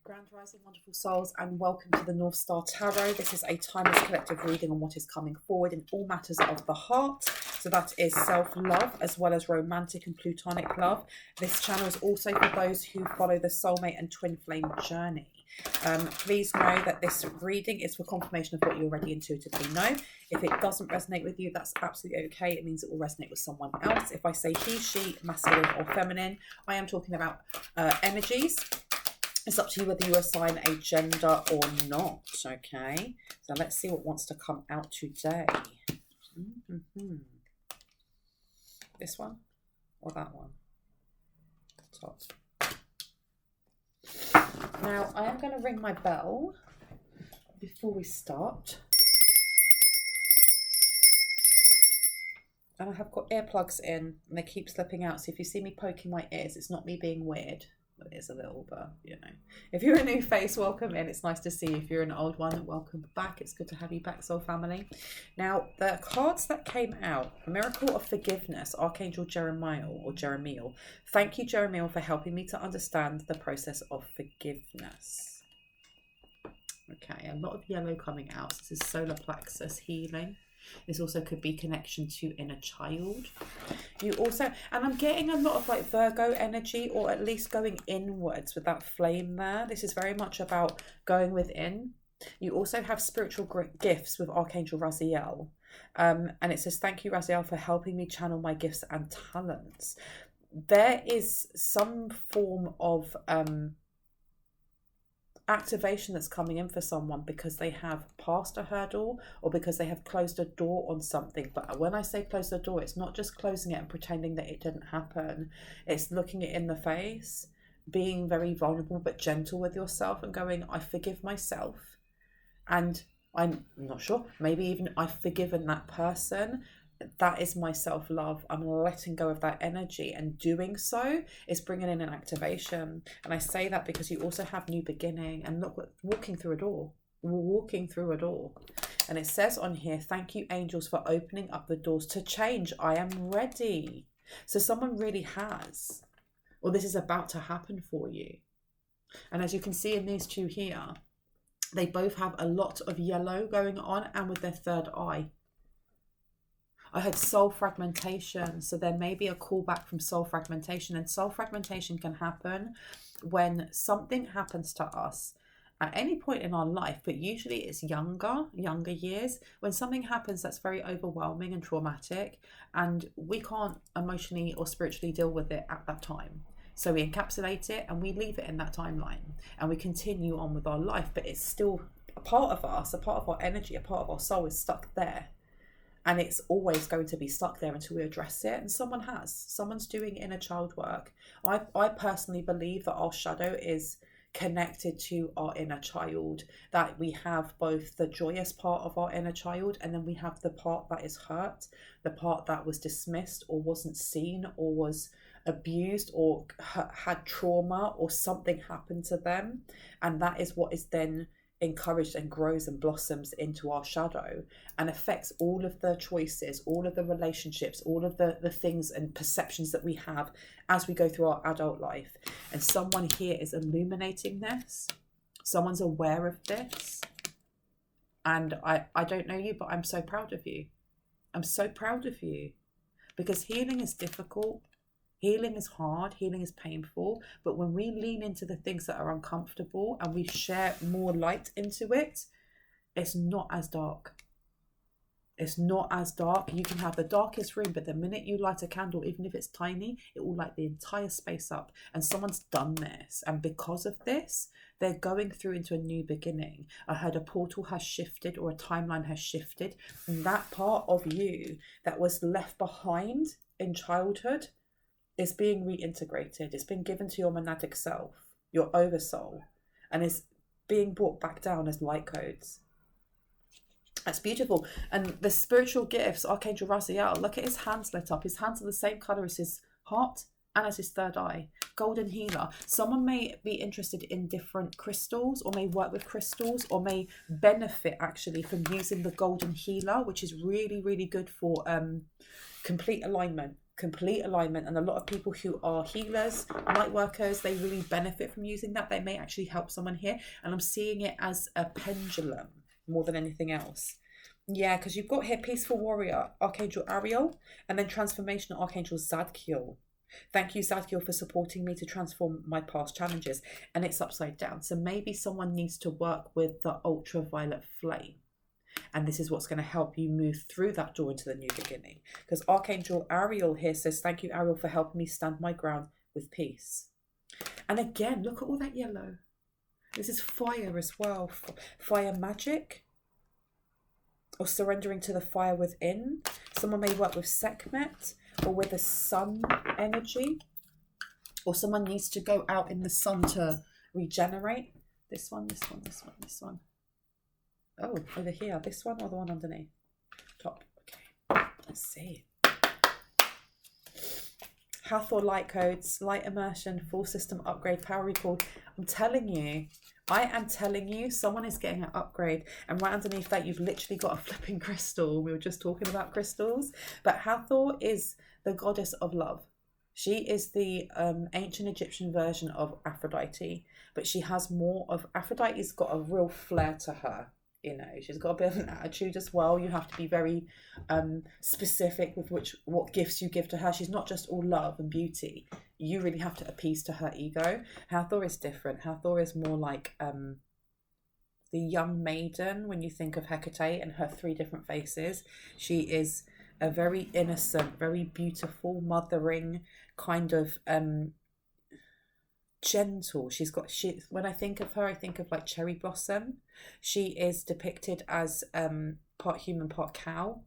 Grand Rising, wonderful souls, and welcome to the North Star Tarot. This is a timeless collective reading on what is coming forward in all matters of the heart. So that is self-love as well as romantic and plutonic love. This channel is also for those who follow the soulmate and twin flame journey. Please know that this reading is for confirmation of what you already intuitively know. If it doesn't resonate with you, that's absolutely okay. It means it will resonate with someone else. If I say he, she, masculine or feminine, I am talking about energies. It's up to you whether you assign a gender or not, okay? So let's see what wants to come out today. This one or that one? Top. Now, I am going to ring my bell before we start. And I have got earplugs in and they keep slipping out. So if you see me poking my ears, it's not me being weird. It is a little, but you know, if you're a new face, welcome in. It's nice to see you. If you're an old one, welcome back. It's good to have you back, soul family. Now, the cards that came out: a miracle of forgiveness, Archangel Jeremiel. Thank you, Jeremiel, for helping me to understand the process of forgiveness. Okay, a lot of yellow coming out. This is solar plexus healing. This also could be connection to inner child. You also, and I'm getting a lot of like Virgo energy, or at least going inwards with that flame there. This is very much about going within. You also have spiritual gifts with Archangel Raziel. And it says, thank you, Raziel, for helping me channel my gifts and talents. There is some form of activation that's coming in for someone because they have passed a hurdle or because they have closed a door on something. But when I say close the door, it's not just closing it and pretending that it didn't happen. It's looking it in the face, being very vulnerable but gentle with yourself and going, I forgive myself, and I'm not sure, maybe even I've forgiven that person. That is my self-love. I'm letting go of that energy, and doing so is bringing in an activation. And I say that because you also have new beginning, and look, walking through a door. We're walking through a door. And it says on here, thank you, angels, for opening up the doors to change. I am ready. So someone really has, or this is about to happen for you. And as you can see in these two here, they both have a lot of yellow going on, and with their third eye. I had soul fragmentation, so there may be a callback from soul fragmentation, and soul fragmentation can happen when something happens to us at any point in our life, but usually it's younger years, when something happens that's very overwhelming and traumatic, and we can't emotionally or spiritually deal with it at that time. So we encapsulate it and we leave it in that timeline, and we continue on with our life, but it's still a part of us, a part of our energy, a part of our soul is stuck there. And it's always going to be stuck there until we address it. And someone's doing inner child work. I personally believe that our shadow is connected to our inner child, that we have both the joyous part of our inner child, and then we have the part that is hurt, the part that was dismissed or wasn't seen or was abused or had trauma or something happened to them. And that is what is then encouraged and grows and blossoms into our shadow and affects all of the choices, all of the relationships, all of the things and perceptions that we have as we go through our adult life. And someone here is illuminating this. Someone's aware of this. And I don't know you, but I'm so proud of you. I'm so proud of you, because healing is difficult. Healing is hard, healing is painful, but when we lean into the things that are uncomfortable and we share more light into it, it's not as dark. It's not as dark. You can have the darkest room, but the minute you light a candle, even if it's tiny, it will light the entire space up. And someone's done this. And because of this, they're going through into a new beginning. I heard a portal has shifted, or a timeline has shifted. And that part of you that was left behind in childhood is being reintegrated. It's been given to your monadic self, your oversoul, and is being brought back down as light codes. That's beautiful. And the spiritual gifts, Archangel Raziel, look at his hands lit up. His hands are the same colour as his heart and as his third eye. Golden healer. Someone may be interested in different crystals, or may work with crystals, or may benefit actually from using the golden healer, which is really, really good for complete alignment. complete alignment. And a lot of people who are healers, light workers, they really benefit from using that. They may actually help someone here. And I'm seeing it as a pendulum more than anything else. Yeah, because you've got here Peaceful Warrior, Archangel Ariel, and then Transformational Archangel Zadkiel. Thank you, Zadkiel, for supporting me to transform my past challenges. And it's upside down. So maybe someone needs to work with the ultraviolet flame. And this is what's going to help you move through that door into the new beginning. Because Archangel Ariel here says, thank you, Ariel, for helping me stand my ground with peace. And again, look at all that yellow. This is fire as well. Fire magic. Or surrendering to the fire within. Someone may work with Sekhmet or with the sun energy. Or someone needs to go out in the sun to regenerate. This one, this one, this one, this one. Oh, over here. This one or the one underneath? Top. Okay. Let's see. Hathor light codes, light immersion, full system upgrade, power recall. I'm telling you, I am telling you, someone is getting an upgrade. And right underneath that, you've literally got a flipping crystal. We were just talking about crystals. But Hathor is the goddess of love. She is the ancient Egyptian version of Aphrodite. But she has more of... Aphrodite's got a real flair to her. You know, she's got a bit of an attitude as well. You have to be very specific with what gifts you give to her. She's not just all love and beauty. You really have to appease to her ego. Hathor is different. Hathor is more like the young maiden when you think of Hecate and her 3 different faces. She is a very innocent, very beautiful, mothering kind of gentle. When I think of her, I think of like cherry blossom. She is depicted as part human, part cow.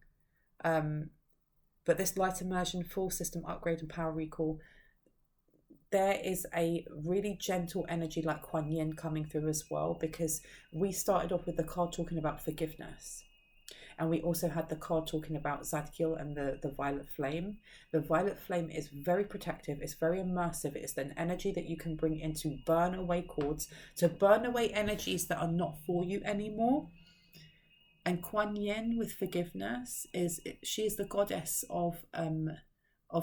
But this light immersion, full system upgrade and power recall, there is a really gentle energy like Kuan Yin coming through as well, because we started off with the card talking about forgiveness. And we also had the card talking about Zadkiel and the violet flame. The violet flame is very protective. It's very immersive. It's an energy that you can bring in to burn away cords, to burn away energies that are not for you anymore. And Kuan Yin with forgiveness she is the goddess of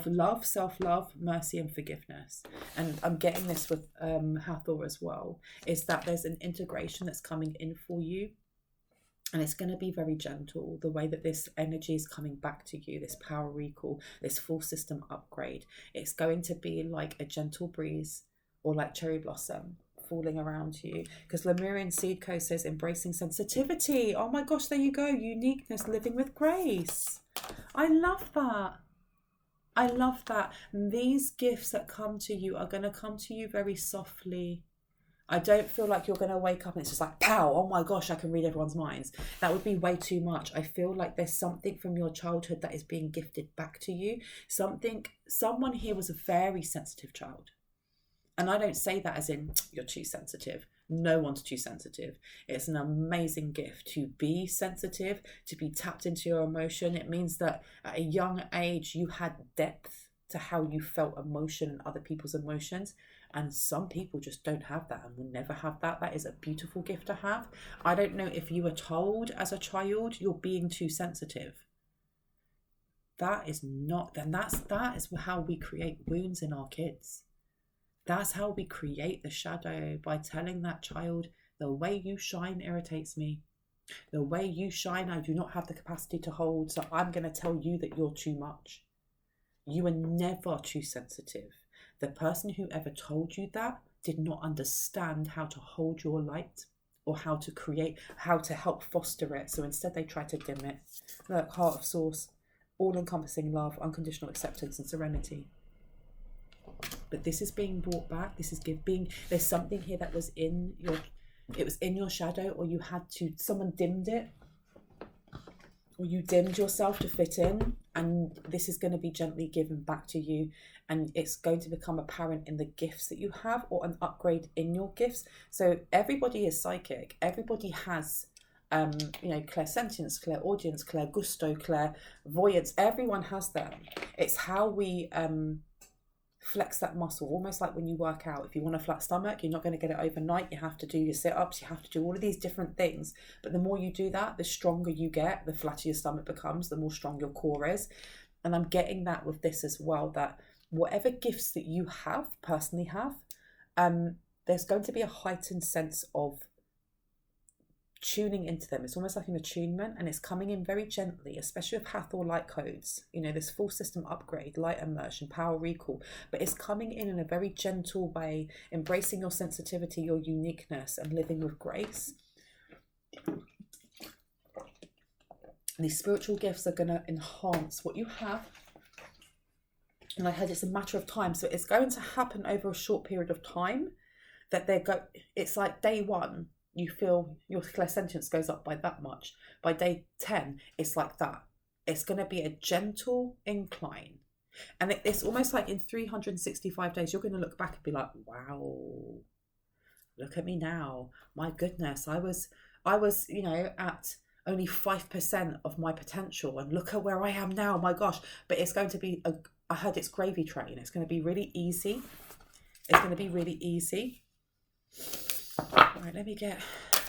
love, self-love, mercy and forgiveness. And I'm getting this with Hathor as well, is that there's an integration that's coming in for you. And it's going to be very gentle, the way that this energy is coming back to you, this power recall, this full system upgrade. It's going to be like a gentle breeze or like cherry blossom falling around you. Because Lemurian Seed Co says embracing sensitivity. Oh my gosh, there you go. Uniqueness, living with grace. I love that. I love that. These gifts that come to you are going to come to you very softly. I don't feel like you're going to wake up and it's just like, pow, oh my gosh, I can read everyone's minds. That would be way too much. I feel like there's something from your childhood that is being gifted back to you. Someone here was a very sensitive child. And I don't say that as in, you're too sensitive. No one's too sensitive. It's an amazing gift to be sensitive, to be tapped into your emotion. It means that at a young age, you had depth to how you felt emotion and other people's emotions. And some people just don't have that and will never have that. That is a beautiful gift to have. I don't know if you were told as a child you're being too sensitive. That is not, then that is how we create wounds in our kids. That's how we create the shadow, by telling that child, the way you shine irritates me. The way you shine, I do not have the capacity to hold. So I'm going to tell you that you're too much. You are never too sensitive. The person who ever told you that did not understand how to hold your light or how to create, how to help foster it. So instead they try to dim it. Look, Heart of Source, all-encompassing love, unconditional acceptance and serenity. But this is being brought back. This is there's something here that was in your shadow, or you had to, someone dimmed it, or you dimmed yourself to fit in, and this is going to be gently given back to you, and it's going to become apparent in the gifts that you have, or an upgrade in your gifts. So everybody is psychic. Everybody has clairsentience, clairaudience, clairgusto, clairvoyance. Everyone has them. It's how we flex that muscle, almost like when you work out. If you want a flat stomach, you're not going to get it overnight. You have to do your sit-ups, you have to do all of these different things. But the more you do that, the stronger you get, the flatter your stomach becomes, the more strong your core is. And I'm getting that with this as well, that whatever gifts that you personally have, there's going to be a heightened sense of tuning into them. It's almost like an attunement, and it's coming in very gently, especially with Hathor light codes, this full system upgrade, light immersion, power recall, but it's coming in a very gentle way, embracing your sensitivity, your uniqueness, and living with grace. These spiritual gifts are going to enhance what you have. And I heard it's a matter of time. So it's going to happen over a short period of time, that it's like day 1, you feel your clairsentience goes up by that much. By day 10, it's like that. It's going to be a gentle incline. And it's almost like in 365 days, you're going to look back and be like, wow, look at me now. My goodness, I was, at only 5% of my potential, and look at where I am now. My gosh. But it's going to be, I heard it's gravy train. It's going to be really easy. It's going to be really easy. Right, let me get,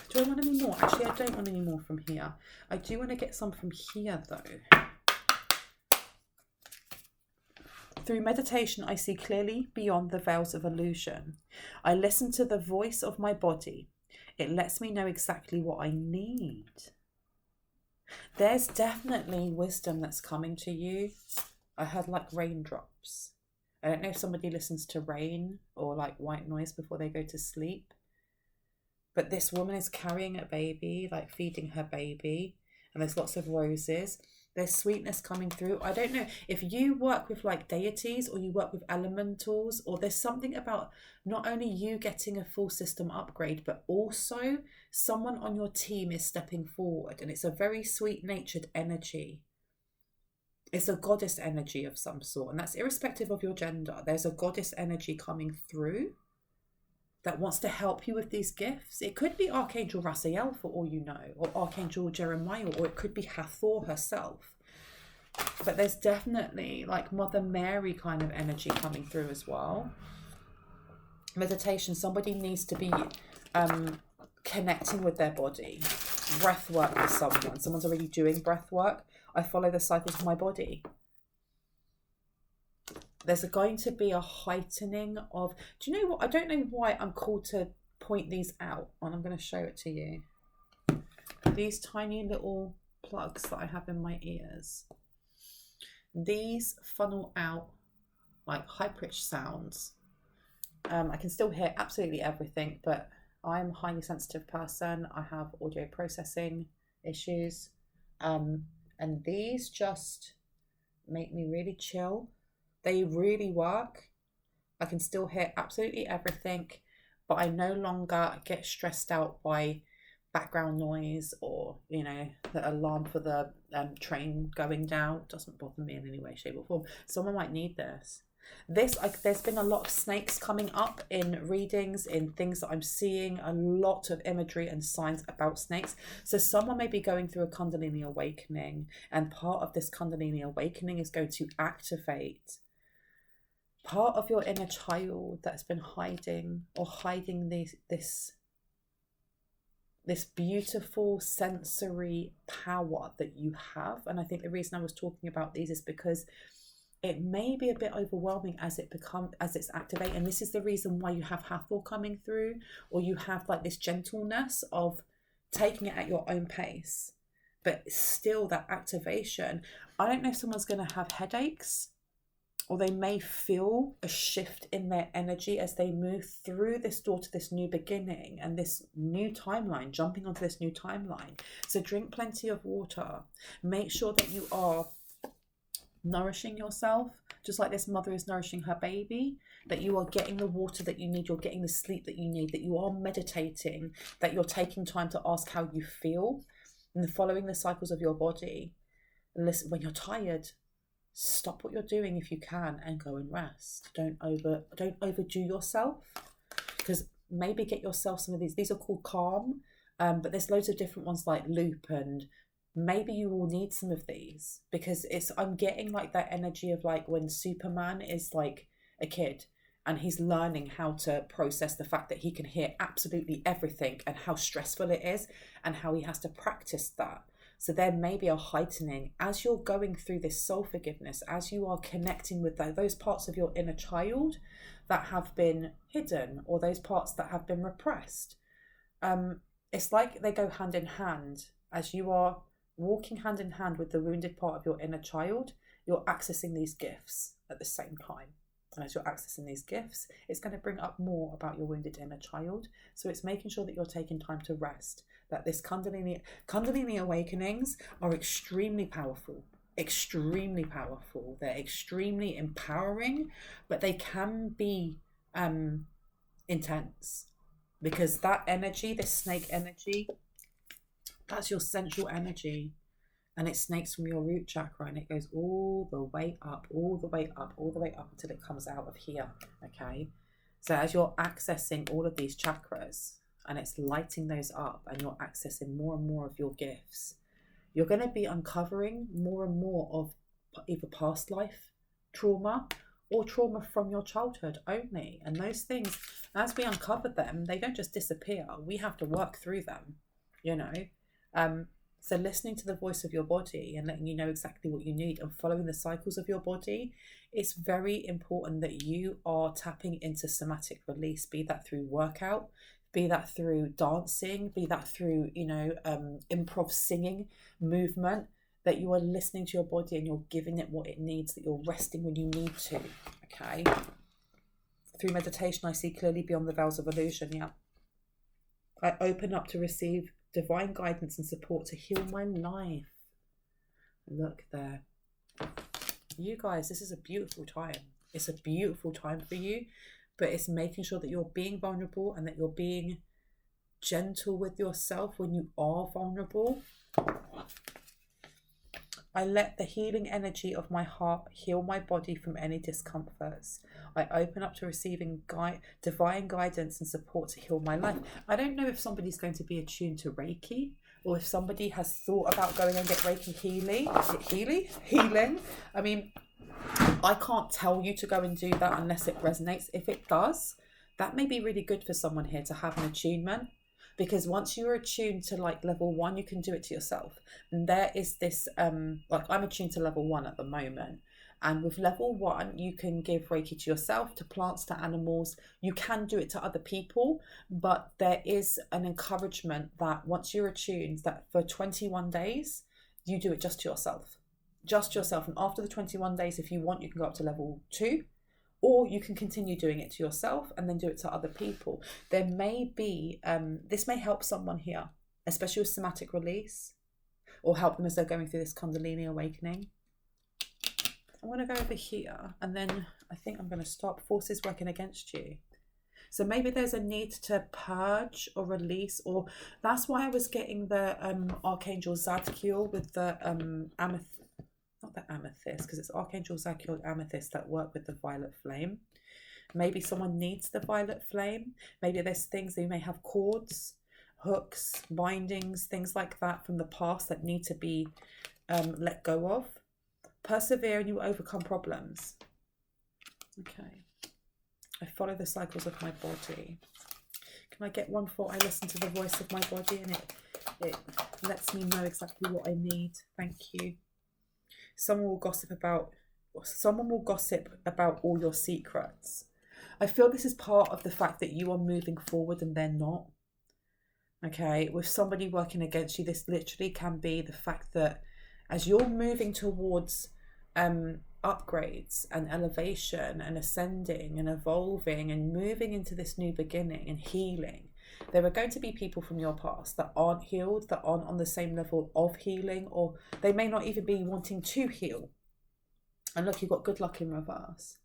do I want any more? Actually, I don't want any more from here. I do want to get some from here though. Through meditation, I see clearly beyond the veils of illusion. I listen to the voice of my body. It lets me know exactly what I need. There's definitely wisdom that's coming to you. I heard like raindrops. I don't know if somebody listens to rain or like white noise before they go to sleep. But this woman is carrying a baby, like feeding her baby. And there's lots of roses. There's sweetness coming through. I don't know if you work with like deities, or you work with elementals, or there's something about not only you getting a full system upgrade, but also someone on your team is stepping forward. And it's a very sweet natured energy. It's a goddess energy of some sort. And that's irrespective of your gender. There's a goddess energy coming through that wants to help you with these gifts. It could be Archangel Raphael for all you know, or Archangel Jeremiah, or it could be Hathor herself. But there's definitely like Mother Mary kind of energy coming through as well. Meditation, somebody needs to be connecting with their body. Breath work with someone's already doing breath work. I follow the cycles of my body. There's going to be a heightening of, do you know what? I don't know why I'm called to point these out, and I'm going to show it to you. These tiny little plugs that I have in my ears. These funnel out like high-pitched sounds. I can still hear absolutely everything, but I'm a highly sensitive person. I have audio processing issues. And these just make me really chill. They really work. I can still hear absolutely everything, but I no longer get stressed out by background noise or, the alarm for the train going down. It doesn't bother me in any way, shape or form. Someone might need this. There's been a lot of snakes coming up in readings, in things that I'm seeing, a lot of imagery and signs about snakes. So someone may be going through a Kundalini awakening, and part of this Kundalini awakening is going to activate part of your inner child that's been hiding this beautiful sensory power that you have. And I think the reason I was talking about these is because it may be a bit overwhelming as it's activating. And this is the reason why you have Hathor coming through, or you have like this gentleness of taking it at your own pace, but still that activation. I don't know if someone's going to have headaches, or they may feel a shift in their energy as they move through this door to this new beginning and this new timeline, jumping onto this new timeline. So drink plenty of water. Make sure that you are nourishing yourself, just like this mother is nourishing her baby, that you are getting the water that you need, you're getting the sleep that you need, that you are meditating, that you're taking time to ask how you feel, and following the cycles of your body. And listen, when you're tired, stop what you're doing if you can and go and rest. Don't overdo yourself, because maybe get yourself some of these are called Calm, but there's loads of different ones like Loop, and maybe you will need some of these, because I'm getting like that energy of like when Superman is like a kid and he's learning how to process the fact that he can hear absolutely everything and how stressful it is and how he has to practice that. So there may be a heightening as you're going through this soul forgiveness, as you are connecting with those parts of your inner child that have been hidden, or those parts that have been repressed. It's like they go hand in hand. As you are walking hand in hand with the wounded part of your inner child, you're accessing these gifts at the same time. And as you're accessing these gifts, it's going to bring up more about your wounded inner child. So it's making sure that you're taking time to rest. That this Kundalini awakenings are extremely powerful. Extremely powerful. They're extremely empowering, but they can be intense. Because that energy, this snake energy, that's your central energy. And it snakes from your root chakra, and it goes all the way up, all the way up, all the way up until it comes out of here, okay? So as you're accessing all of these chakras, and it's lighting those up, and you're accessing more and more of your gifts, you're going to be uncovering more and more of either past life trauma or trauma from your childhood only. And those things, as we uncover them, they don't just disappear. We have to work through them, you know? So listening to the voice of your body and letting you know exactly what you need and following the cycles of your body, it's very important that you are tapping into somatic release, be that through workout, be that through dancing, be that through, you know, improv singing, movement, that you are listening to your body and you're giving it what it needs, that you're resting when you need to, okay? Through meditation, I see clearly beyond the veils of illusion, yeah. I open up to receive divine guidance and support to heal my life. Look there. You guys, this is a beautiful time. It's a beautiful time for you, but it's making sure that you're being vulnerable and that you're being gentle with yourself when you are vulnerable. I let the healing energy of my heart heal my body from any discomforts. I open up to receiving divine guidance and support to heal my life. I don't know if somebody's going to be attuned to Reiki, or if somebody has thought about going and get Reiki healing. I mean, I can't tell you to go and do that unless it resonates. If it does, that may be really good for someone here to have an attunement. Because once you're attuned to like level 1, you can do it to yourself. And there is this, like I'm attuned to level 1 at the moment. And with level 1, you can give Reiki to yourself, to plants, to animals. You can do it to other people, but there is an encouragement that once you're attuned, that for 21 days, you do it just to yourself. Just yourself. And after the 21 days, if you want, you can go up to level 2. Or you can continue doing it to yourself and then do it to other people. There may be, this may help someone here, especially with somatic release, or help them as they're going through this Kundalini awakening. I'm going to go over here, and then I think I'm going to stop. Forces working against you. So maybe there's a need to purge or release, or that's why I was getting the Archangel Zadkiel with the amethyst. Not the amethyst, because it's Archangel Zadkiel amethyst that work with the violet flame. Maybe someone needs the violet flame. Maybe there's things that you may have cords, hooks, bindings, things like that from the past that need to be let go of. Persevere and you overcome problems. Okay. I follow the cycles of my body. Can I get one for I listen to the voice of my body and it lets me know exactly what I need? Thank you. Someone will gossip about all your secrets. I feel this is part of the fact that you are moving forward and they're not. Okay, with somebody working against you, this literally can be the fact that as you're moving towards upgrades and elevation and ascending and evolving and moving into this new beginning and healing, there are going to be people from your past that aren't healed, that aren't on the same level of healing, or they may not even be wanting to heal. And look, you've got good luck in reverse.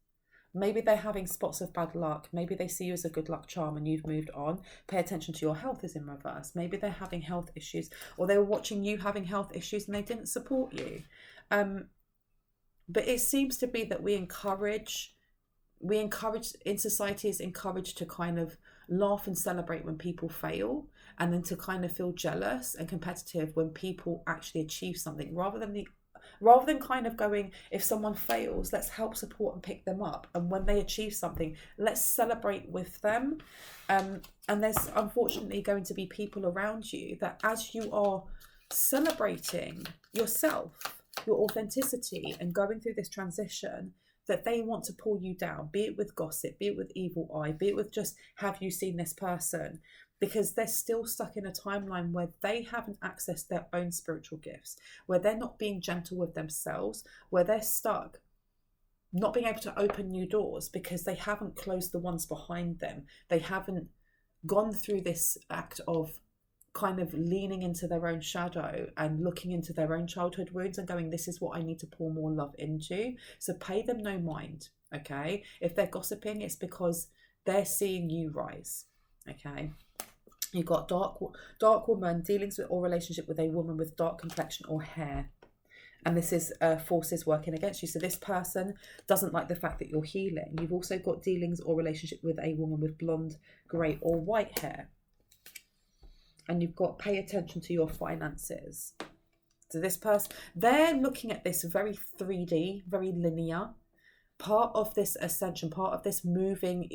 Maybe they're having spots of bad luck. Maybe they see you as a good luck charm and you've moved on. Pay attention to your health is in reverse. Maybe they're having health issues, or they were watching you having health issues and they didn't support you. But it seems to be that we encourage in society is encouraged to kind of laugh and celebrate when people fail, and then to kind of feel jealous and competitive when people actually achieve something, rather than kind of going, if someone fails, let's help support and pick them up, and when they achieve something, let's celebrate with them. And there's unfortunately going to be people around you that as you are celebrating yourself, your authenticity, and going through this transition, that they want to pull you down, be it with gossip, be it with evil eye, be it with just, have you seen this person? Because they're still stuck in a timeline where they haven't accessed their own spiritual gifts, where they're not being gentle with themselves, where they're stuck not being able to open new doors because they haven't closed the ones behind them. They haven't gone through this act of kind of leaning into their own shadow and looking into their own childhood wounds and going, this is what I need to pour more love into. So pay them no mind, okay? If they're gossiping, it's because they're seeing you rise, okay? You've got dark woman, dealings with or relationship with a woman with dark complexion or hair. And this is forces working against you. So this person doesn't like the fact that you're healing. You've also got dealings or relationship with a woman with blonde, grey or white hair. And you've got pay attention to your finances. So this person, they're looking at this very 3D, very linear. Part of this ascension, part of this moving,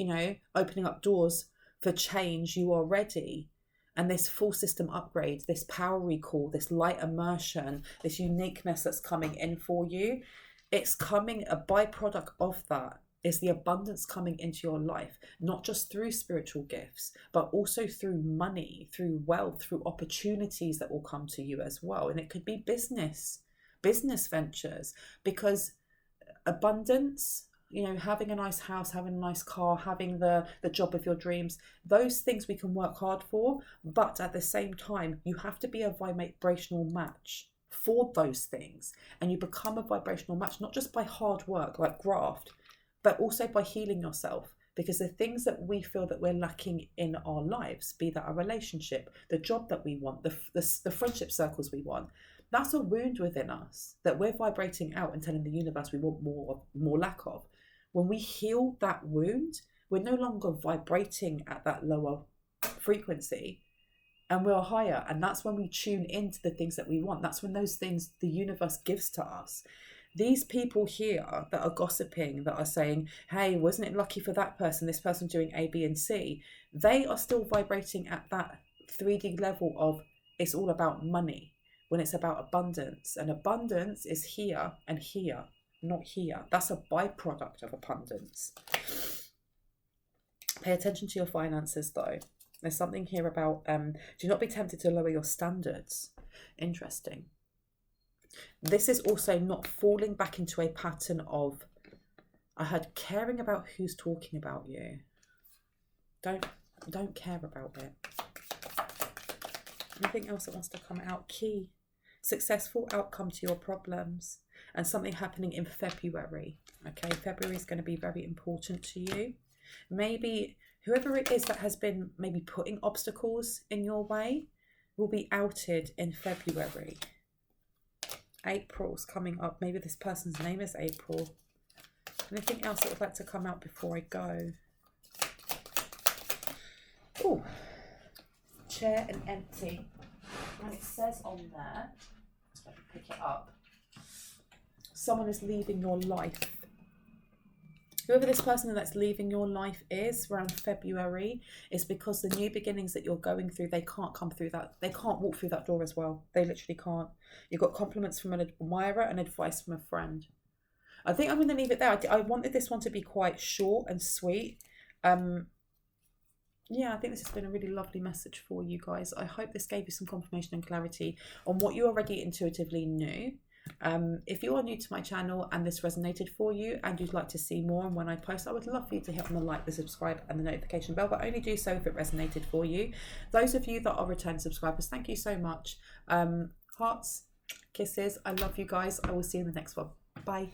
opening up doors for change, you are ready. And this full system upgrade, this power recall, this light immersion, this uniqueness that's coming in for you, it's coming, a byproduct of that is the abundance coming into your life, not just through spiritual gifts, but also through money, through wealth, through opportunities that will come to you as well. And it could be business ventures, because abundance, having a nice house, having a nice car, having the job of your dreams, those things we can work hard for, but at the same time, you have to be a vibrational match for those things. And you become a vibrational match, not just by hard work, like graft, but also by healing yourself. Because the things that we feel that we're lacking in our lives, be that a relationship, the job that we want, the friendship circles we want, that's a wound within us that we're vibrating out and telling the universe we want more lack of. When we heal that wound, we're no longer vibrating at that lower frequency and we're higher. And that's when we tune into the things that we want. That's when those things the universe gives to us. These people here that are gossiping, that are saying, hey, wasn't it lucky for that person? This person doing A, B, and C. They are still vibrating at that 3D level of it's all about money, when it's about abundance. And abundance is here and here, not here. That's a byproduct of abundance. Pay attention to your finances though. There's something here about do not be tempted to lower your standards. Interesting. This is also not falling back into a pattern of, I heard, caring about who's talking about you. Don't care about it. Anything else that wants to come out? Key. Successful outcome to your problems. And something happening in February. Okay, February is going to be very important to you. Maybe whoever it is that has been maybe putting obstacles in your way will be outed in February. April's coming up. Maybe this person's name is April. Anything else that would like to come out before I go? Oh, chair and empty. And it says on there, let's pick it up. Someone is leaving your life. Whoever this person that's leaving your life is around February is because the new beginnings that you're going through, they can't come through that. They can't walk through that door as well. They literally can't. You've got compliments from an admirer and advice from a friend. I think I'm going to leave it there. I wanted this one to be quite short and sweet. Yeah, I think this has been a really lovely message for you guys. I hope this gave you some confirmation and clarity on what you already intuitively knew. If you are new to my channel and this resonated for you and you'd like to see more, and when I post, I would love for you to hit on the like, the subscribe and the notification bell, but only do so if it resonated for you. Those of you that are return subscribers, thank you so much. Hearts, kisses, I love you guys. I will see you in the next one. Bye.